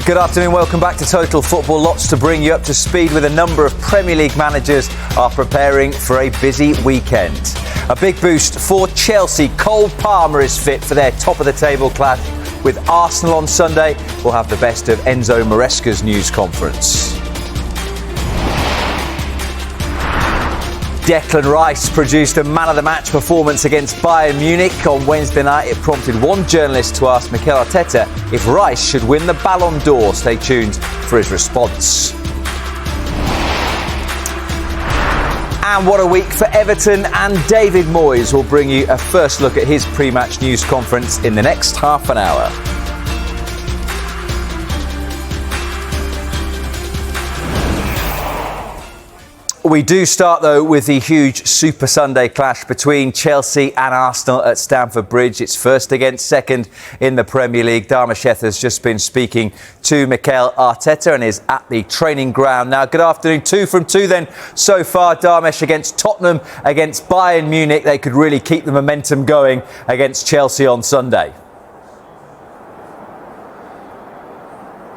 Good afternoon, welcome back to Total Football. Lots to bring you up to speed with. A number of Premier League managers are preparing for a busy weekend. A big boost for Chelsea. Cole Palmer is fit for their top-of-the-table clash with Arsenal on Sunday. We'll have the best of Enzo Maresca's news conference. Declan Rice produced a man-of-the-match performance against Bayern Munich on Wednesday night. It prompted one journalist to ask Mikel Arteta if Rice should win the Ballon d'Or. Stay tuned for his response. And what a week for Everton, and David Moyes will bring you a first look at his pre-match news conference in the next half an hour. We do start, though, with the huge Super Sunday clash between Chelsea and Arsenal at Stamford Bridge. It's first against second in the Premier League. Dharmesh has just been speaking to Mikel Arteta and is at the training ground now. Good afternoon. 2 from 2 then so far, Dharmesh, against Tottenham, against Bayern Munich. They could really keep the momentum going against Chelsea on Sunday.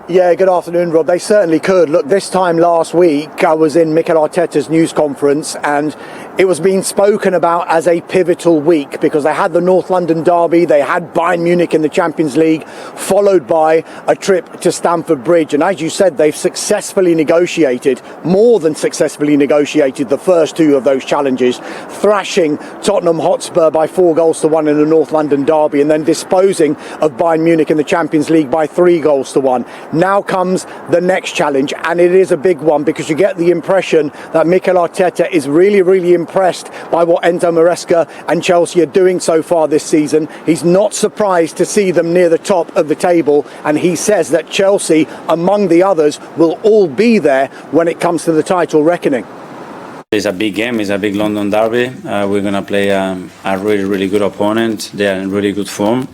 Yeah, good afternoon, Rob. They certainly could. Look, this time last week, I was in Mikel Arteta's news conference and it was being spoken about as a pivotal week because they had the North London derby, they had Bayern Munich in the Champions League, followed by a trip to Stamford Bridge. And as you said, they've successfully negotiated, more than successfully negotiated, the first two of those challenges, thrashing Tottenham Hotspur by 4-1 in the North London derby and then disposing of Bayern Munich in the Champions League by 3-1. Now comes the next challenge, and it is a big one because you get the impression that Mikel Arteta is really impressed by what Enzo Maresca and Chelsea are doing so far this season. He's not surprised to see them near the top of the table, and he says that Chelsea, among the others, will all be there when it comes to the title reckoning. It's a big game. It's a big London derby. We're going to play a really good opponent. They are in really good form,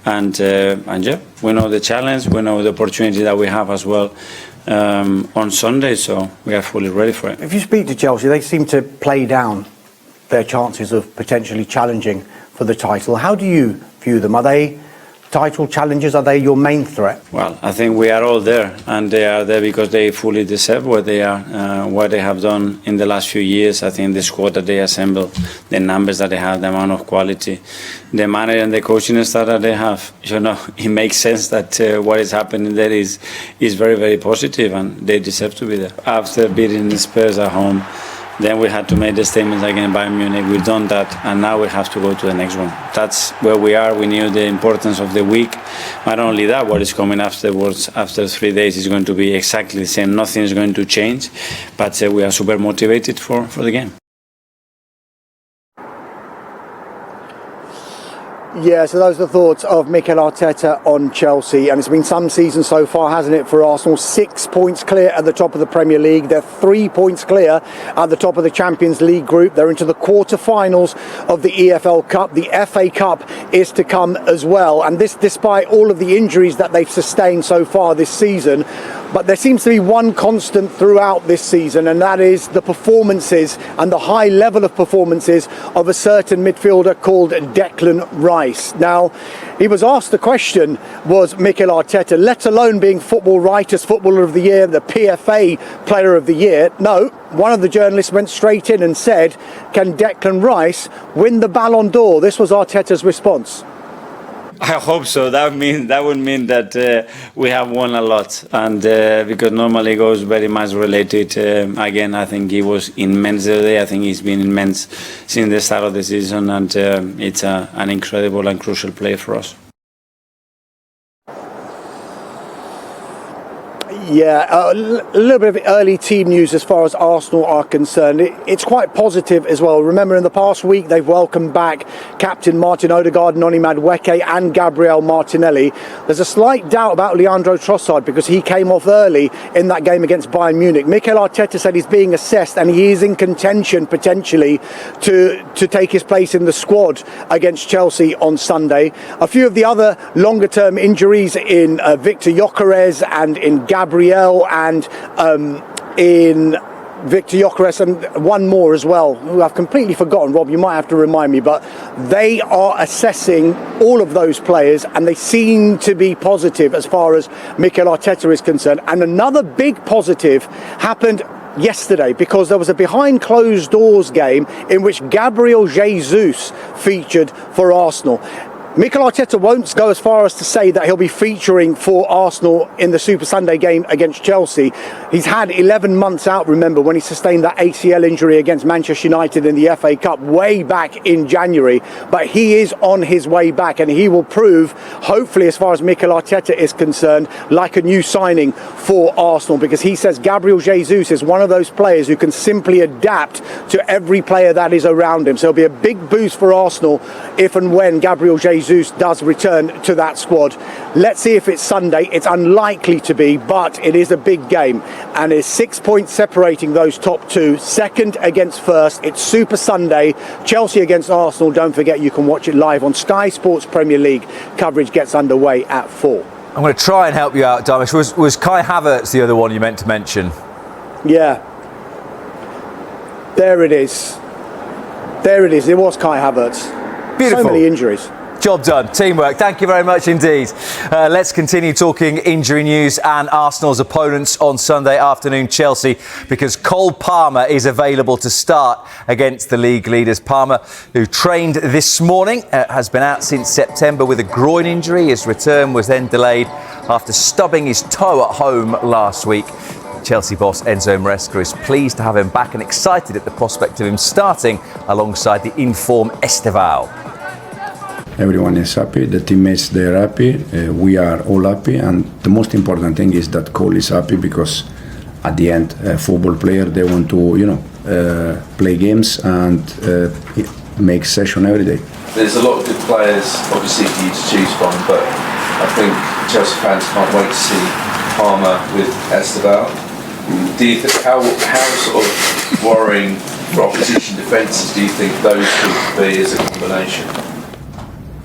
and yeah, we know the challenge. We know the opportunity that we have as well on Sunday. So we are fully ready for it. If you speak to Chelsea, they seem to play down their chances of potentially challenging for the title. How do you view them? Are they title challenges? Are they your main threat? Well, I think we are all there, and they are there because they fully deserve what they are, what they have done in the last few years. I think the squad that they assemble, the numbers that they have, the amount of quality, the manager and the coaching staff that they have, it makes sense that what is happening there is very positive, and they deserve to be there. After beating the Spurs at home, then we had to make the statements against Bayern Munich. We've done that, and now we have to go to the next one. That's where we are. We knew the importance of the week. Not only that, what is coming afterwards, after 3 days, is going to be exactly the same. Nothing is going to change, but we are super motivated for the game. Yeah, so those are the thoughts of Mikel Arteta on Chelsea. And it's been some season so far, hasn't it, for Arsenal? 6 points clear at the top of the Premier League. They're 3 points clear at the top of the Champions League group. They're into the quarter-finals of the EFL Cup. The FA Cup is to come as well. And this despite all of the injuries that they've sustained so far this season. But there seems to be one constant throughout this season, and that is the performances and the high level of performances of a certain midfielder called Declan Rice. Now, he was asked the question, was Mikel Arteta, let alone being Football Writers Footballer of the Year, the PFA Player of the Year. No, one of the journalists went straight in and said, can Declan Rice win the Ballon d'Or? This was Arteta's response. I hope so. That would mean that we have won a lot, and because normally it goes very much related. Again, I think he was immense today. I think he's been immense since the start of the season, and it's an incredible and crucial play for us. Yeah, a little bit of early team news as far as Arsenal are concerned. It's quite positive as well. Remember, in the past week, they've welcomed back captain Martin Odegaard, Noni Madueke and Gabriel Martinelli. There's a slight doubt about Leandro Trossard because he came off early in that game against Bayern Munich. Mikel Arteta said he's being assessed and he is in contention potentially to take his place in the squad against Chelsea on Sunday. A few of the other longer-term injuries in Victor Gyökeres and in Gabriel and in Victor Gyökeres, and one more as well, who I've completely forgotten. Rob, you might have to remind me, but they are assessing all of those players, and they seem to be positive as far as Mikel Arteta is concerned. And another big positive happened yesterday, because there was a behind closed doors game in which Gabriel Jesus featured for Arsenal. Mikel Arteta won't go as far as to say that he'll be featuring for Arsenal in the Super Sunday game against Chelsea. He's had 11 months out, remember, when he sustained that ACL injury against Manchester United in the FA Cup way back in January. But he is on his way back, and he will prove, hopefully, as far as Mikel Arteta is concerned, like a new signing for Arsenal, because he says Gabriel Jesus is one of those players who can simply adapt to every player that is around him. So it'll be a big boost for Arsenal if and when Gabriel Jesus does return to that squad. Let's see if it's Sunday. It's unlikely to be, but it is a big game, and it's 6 points separating those top two, second against first. It's Super Sunday, Chelsea against Arsenal. Don't forget, you can watch it live on Sky Sports Premier League. Coverage gets underway at 4. I'm going to try and help you out, Darmish. Was Kai Havertz the other one you meant to mention? Yeah, there it is. There it is. It was Kai Havertz. Beautiful. So many injuries. Job done. Teamwork. Thank you very much indeed. Let's continue talking injury news and Arsenal's opponents on Sunday afternoon, Chelsea, because Cole Palmer is available to start against the league leaders. Palmer, who trained this morning, has been out since September with a groin injury. His return was then delayed after stubbing his toe at home last week. Chelsea boss Enzo Maresca is pleased to have him back and excited at the prospect of him starting alongside the in-form Esteval. Everyone is happy, the teammates, they're happy, we are all happy, and the most important thing is that Cole is happy, because at the end, a football player, they want to, play games and make session every day. There's a lot of good players, obviously, for you to choose from, but I think Chelsea fans can't wait to see Palmer with Esteval. Do you think, how sort of worrying for opposition defences do you think those could be as a combination?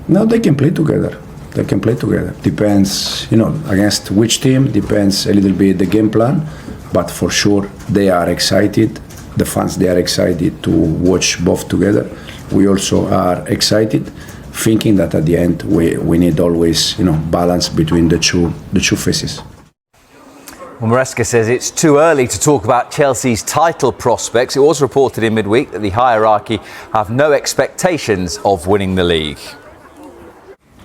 No, they can play together. They can play together. Depends, against which team, depends a little bit the game plan, but for sure they are excited. The fans, they are excited to watch both together. We also are excited, thinking that at the end we need always, balance between the two faces. Well, Maresca says it's too early to talk about Chelsea's title prospects. It was reported in midweek that the hierarchy have no expectations of winning the league.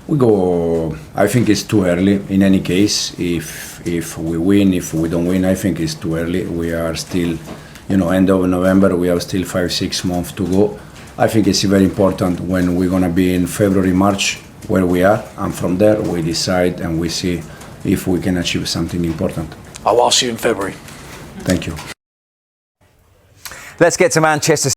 I think it's too early. In any case, if we win, if we don't win, I think it's too early. We are still, end of November, we have still 5-6 months to go. I think it's very important when we're going to be in February, March, where we are, and from there we decide and we see if we can achieve something important. I'll ask you in February. Thank you. Let's get to Manchester